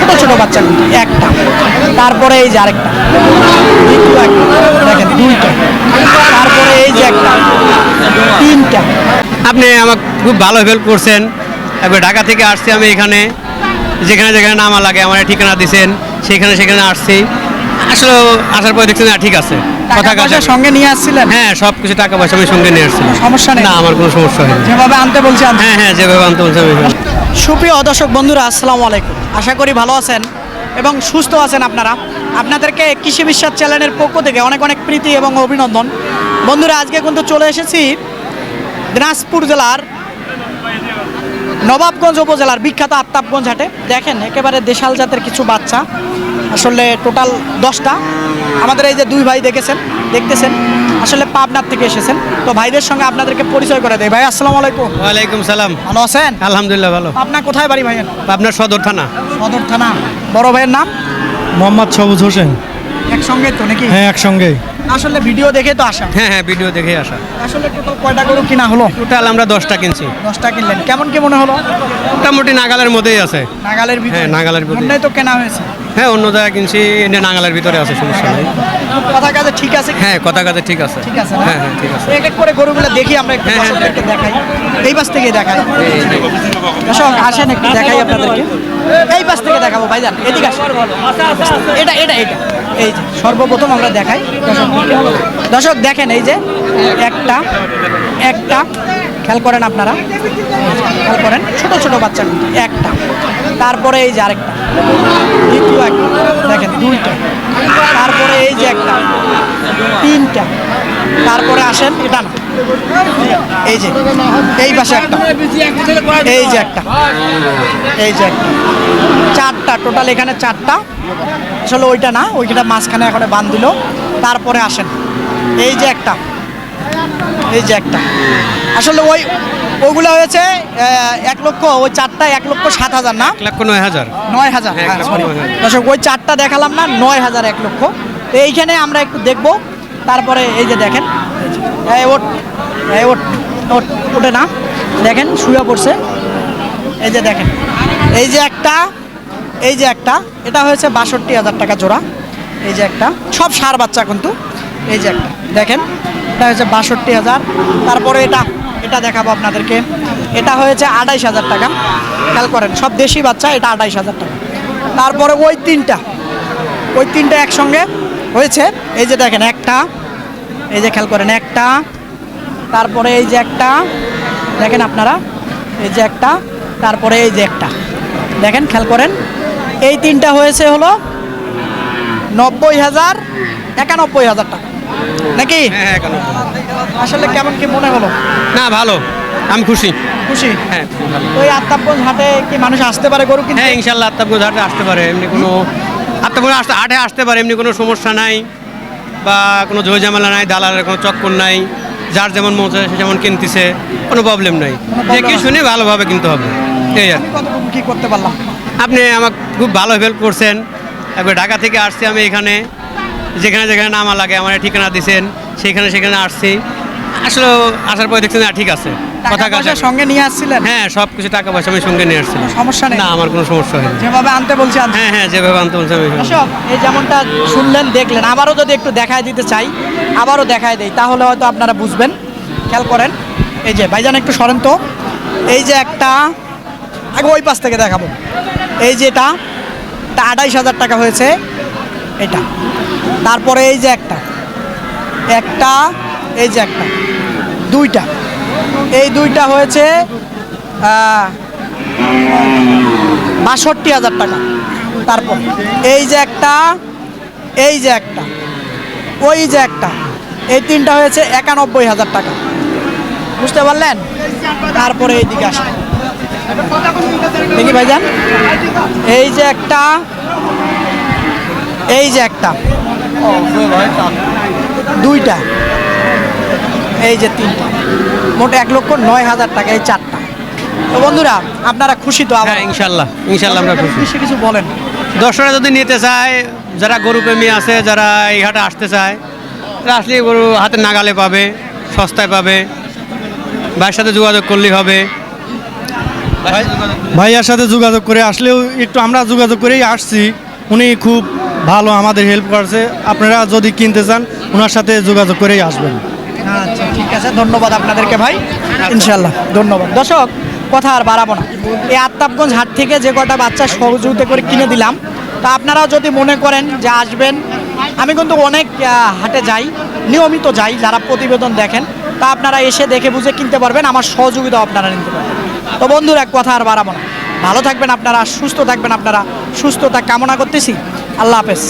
ছোট ছোট বাচ্চা কিন্তু একটা, তারপরে এই যে আরেকটা, দ্বিতীয় একটা, দেখেন দুইটা, তারপরে এই যে একটা, তিনটা। আপনি আমাকে খুব ভালো হেল্প করছেন। একবার ঢাকা থেকে আসছি আমি এখানে, যেখানে যেখানে নামা লাগে আমার ঠিকানা দিয়েছেন, সেখানে সেখানে আসছি। আসলে আসার পরে দেখছি না ঠিক আছে, টাকা পয়সা সঙ্গে নিয়ে আসছিলেন? হ্যাঁ, সব কিছু টাকা পয়সা আমি সঙ্গে নিয়ে আসছিলাম। সমস্যা নেই? না, আমার কোনো সমস্যা হয়নি। যেভাবে আনতে বলছি আনতে। হ্যাঁ হ্যাঁ, যেভাবে আনতে বলছি আমি। সুপ্রিয় দর্শক বন্ধুরা, আসসালামু আলাইকুম। আশা করি ভালো আছেন এবং সুস্থ আছেন আপনারা। আপনাদেরকে কৃষি বিশ্বাস চ্যানেলের পক্ষ থেকে অনেক অনেক প্রীতি এবং অভিনন্দন। বন্ধুরা, আজকে কিন্তু চলে এসেছি দিনাজপুর জেলার নবাবগঞ্জ উপজেলার বিখ্যাত আফতাবগঞ্জ হাটে। দেখেন একেবারে দেশাল জাতের কিছু বাচ্চা, আসলে টোটাল 10টা। আমাদের এই যে দুই ভাই দেখতেছেন আসলে পাবনার থেকে এসেছেন। তো ভাইদের সঙ্গে আপনাদেরকে পরিচয় করে দেয়। ভাই আসসালামু আলাইকুম। ওয়ালাইকুম সালাম। ভালো আছেন? আলহামদুলিল্লাহ ভালো। পাবনা কোথায় বাড়ি ভাইয়ের? আপনার সদর থানা। সদর থানা। বড় ভাইয়ের নাম? মোহাম্মদ সবুজ হোসেন। একসঙ্গে তো নাকি? হ্যাঁ, একসঙ্গে। আসলে ভিডিও দেখে তো আসা। হ্যাঁ হ্যাঁ, ভিডিও দেখে আসা। আসলে টোটাল কয়টা গরু কিনা হলো? টোটাল আমরা 10টা কিনছি। 10টা কিনলেন, কেমন কি মনে হলো? মোটামুটি নাগালের মধ্যেই আছে। নাগালের ভিতরে? হ্যাঁ, নাগালের ভিতরে। অন্যায় তো কেনা হয়েছে? হ্যাঁ, অন্য জায়গায় কিনছি, এটা নাগালের ভিতরে আছে, সমস্যা নেই। কথা কাজে ঠিক আছে? হ্যাঁ, কথা কাজে ঠিক আছে। ঠিক আছে না? হ্যাঁ হ্যাঁ, ঠিক আছে। এক এক করে গরুগুলো দেখি আমরা, একটু হ্যাঁ, হ্যাঁ। দর্শকদেরকে দেখাই। এই পাশ থেকে দেখাই। দর্শক আসেন, একটু দেখাই আপনাদেরকে। এই পাশ থেকে দেখাবো ভাইজান, এদিকে আসেন। এটা এটা এটা এই যে সর্বপ্রথম আমরা দেখাই দর্শকদেরকে। দর্শক দেখেন, এই যে একটা একটা খেয়াল করেন আপনারা, খেয়াল করেন ছোট ছোট বাচ্চা কিন্তু একটা, তারপরে এই যে আরেকটা, দ্বিতীয় একটা, দেখেন দুইটা, তারপরে এই যে একটা, তিনটা, তারপরে আসেন এটা না, এই যে এই পাশে একটা, এই যে একটা, এই যে একটা, চারটা টোটাল, এখানে চারটা। আসলে ওইটা না, ওইটা মাঝখানে এখন বাঁধ দিল। তারপরে আসেন এই যে একটা, এই যে একটা। আসলে ওগুলো হয়েছে 1 লক্ষ, ওই চারটা 1,07,000 না? 1,09,000। 9,000। হ্যাঁ, হ্যাঁ, 1,09,000। দর্শক ওই চারটা দেখালাম না, 9,000 1 লক্ষ। তো এইখানে আমরা একটু দেখবো। তারপরে এই যে দেখেন, এই ওট, এই ওট ওট ওঠে না, দেখেন শুয়ে পড়ছে। এই যে দেখেন, এই যে একটা, এই যে একটা, এটা হয়েছে 62,000 টাকা জোড়া। এই যে একটা, সব সার বাচ্চা কিন্তু। এই যে একটা দেখেন, এটা হয়েছে 62,000। তারপরে এটা এটা দেখাবো আপনাদেরকে, এটা হয়েছে 28,000 টাকা। খেয়াল করেন সব দেশি বাচ্চা, এটা 28,000 টাকা। তারপরে ওই তিনটা একসঙ্গে হয়েছে। এই যে দেখেন একটা, এই যে খেয়াল করেন একটা, তারপরে এই যে একটা, দেখেন আপনারা, এই যে একটা, তারপরে এই যে একটা, দেখেন খেয়াল করেন। এই তিনটা হয়েছে হলো 90,000, 91,000 টাকা নাকি? হ্যাঁ হ্যাঁ, কেন? আসলে কেমন কি মনে হলো? না, ভালো, আমি খুশি। খুশি? হ্যাঁ, তো এই আফতাবগঞ্জ হাটে কি মানুষ আসতে পারে গরু কিনতে? হ্যাঁ, ইনশাল্লাহ আফতাবগঞ্জ হাটে আসতে পারে, এমনি কোনো আফতাবগঞ্জ হাটে আসতে পারে, এমনি কোনো সমস্যা নাই বা কোনো ঝামেলা নাই, দালালের কোনো চক্কর নাই। যার যেমন মন চায় সে যেমন কিনতেছে, কোনো প্রবলেম নাই। দেখে শুনে ভালোভাবে কিনতে হবে, এই আর। আমি কতটুকু কি করতে পারলাম? আপনি আমাকে খুব ভালো হেল্প করছেন। একবার ঢাকা থেকে আসছি আমি এখানে, যেখানে যেখানে নামা লাগে আমার ঠিকানা দিয়েছেন, সেখানে সেখানে আসছি। আসলে আসার পরে দেখছি না ঠিক আছে, টাকা কথা পয়সা কাজে। সঙ্গে নিয়ে আসছিলেন? হ্যাঁ, সব কিছু টাকা পয়সা আমি সঙ্গে নিয়ে আসছিলাম। সমস্যা নেই? না, আমার কোনো সমস্যা হয়নি। যেভাবে আনতে বলছি আনতে। হ্যাঁ হ্যাঁ, যেভাবে আনতে বলছি আমি। দর্শক, এই যেমনটা শুনলেন দেখলেন, আবারও যদি একটু দেখায় দিতে চাই, আবারও দেখায় দেই, তাহলে হয়তো আপনারা বুঝবেন। খেয়াল করেন, এই যে ভাইজান একটু সরেন তো। এই যে একটা, আগে ওই পাশ থেকে দেখাবো। এই যে এটা 28,000 টাকা হয়েছে এটা। তারপরে এই যে একটা, এই যে একটা, দুইটা, এই দুইটা হয়েছে 62,000 টাকা। তারপর এই যে একটা, এই যে একটা, ওই যে একটা, এই তিনটা হয়েছে 91,000 টাকা। বুঝতে পারলেন? তারপরে এই দিকে আসেন, দেখি ভাইজান, এই যে একটা, এই যে একটা, দুইটা, এই যে তিনটা, মোট 1,09,000 টাকা এই চারটা। তো বন্ধুরা, আপনারা খুশি তো? হ্যাঁ, ইনশাল্লাহ ইনশাল্লাহ আমরা খুশি। বেশি কিছু বলেন? দর্শকরা যদি নিতে চায়, যারা গরু প্রেমী আছে, যারা এই হাটে আসতে চায়, তারা আসলে গরু হাতে নাগালে পাবে, সস্তায় পাবে। ভাইয়ের সাথে যোগাযোগ করলেই হবে। ভাইয়ার সাথে যোগাযোগ করে আসলেও একটু আমরা যোগাযোগ করেই আসছি। উনি খুব ভালো আমাদের হেল্প করছে। আপনারা যদি কিনতে চান ওনার সাথে যোগাযোগ করেই আসবেন। আচ্ছা ঠিক আছে, ধন্যবাদ আপনাদেরকে ভাই, ইনশাল্লাহ ধন্যবাদ। দর্শক কথা আর বাড়াবো না, এই আফতাবগঞ্জ হাট থেকে যে কটা বাচ্চা সহযোগিতা করে কিনে দিলাম, তা আপনারাও যদি মনে করেন যে আসবেন, আমি কিন্তু অনেক হাটে যাই, নিয়মিত যাই, যারা প্রতিবেদন দেখেন তা আপনারা এসে দেখে বুঝে কিনতে পারবেন, আমার সহযোগিতাও আপনারা নিতে পারবেন। তো বন্ধুরা এক কথা আর বাড়াবো না, ভালো থাকবেন আপনারা, সুস্থ থাকবেন আপনারা, সুস্থতা কামনা করতেছি। আল্লাহ হাফেজ।